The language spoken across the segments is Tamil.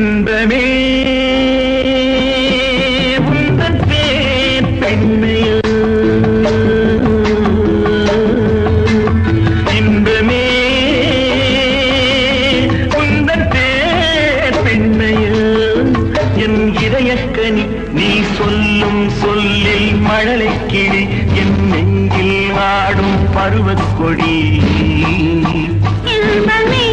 இன்பமே உந்தன் பேர் பெண்மையோ இன்பமே உந்தன் பேர் பெண்மையோ என் இதயக்கனி நீ சொல்லும் சொல்லில் மழலை கிளி என் நெஞ்சில் ஆடும் பருவக்கொடி இன்பமே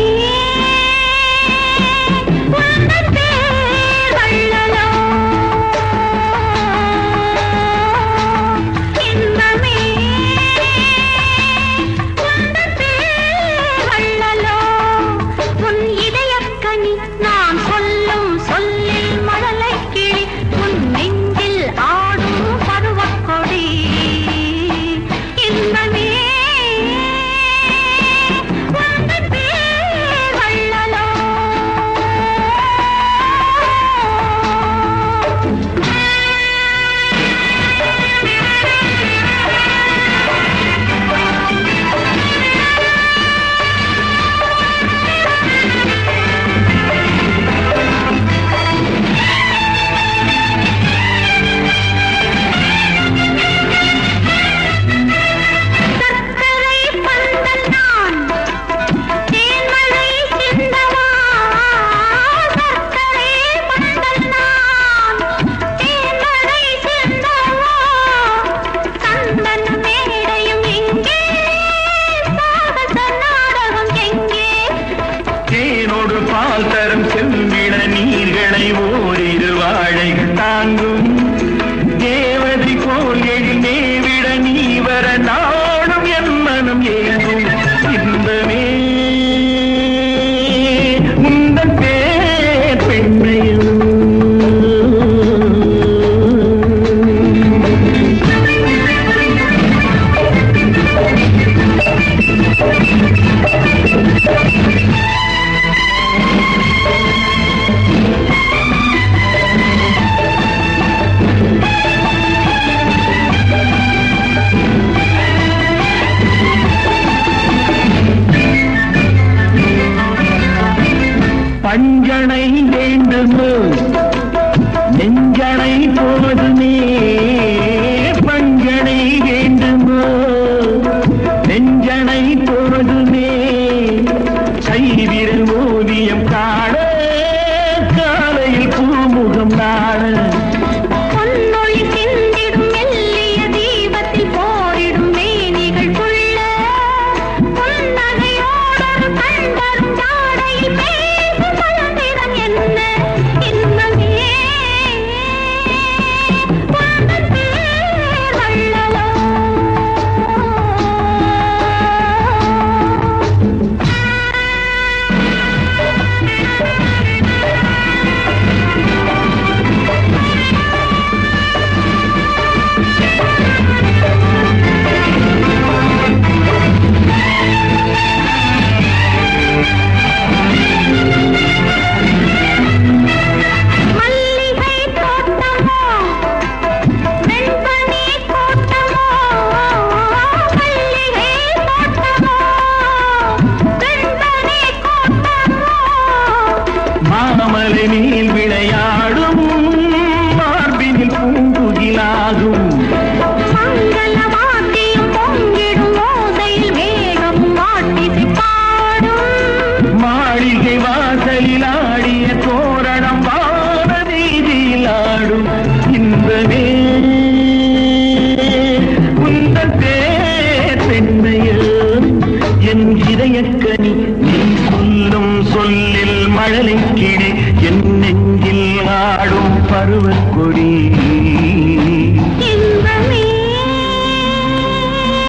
தரும் செவ்விள நீர்களை ஓரிரு வாழைகள் தாங்கும் தேவதை போல் எழிலே விட நீ வர நாடும் என் மனம் ஏங்கும் இன்பமே உந்தன் பேர் பெண்மையும் பஞ்சனை வேண்டுமோ நெஞ்சனை போதுமே பஞ்சனை வேண்டுமோ நெஞ்சனை போதுமே கைவிரல் ஓவியம் காண காலையில் பூமுகம் நாட நீல் விளையாடும் மார்பினில் பூங்குகிலாகும் மாளிகை வாசலில் ஆடிய தோரணம் வான வீதியில் ஆடும் இன்பமே உந்தன் பேர் பெண்மையோ என் இதயக்கனி நீ சொல்லும் சொல்லில் மழலை கிளி என் நெஞ்சில் ஆடும் பருவக்கொடி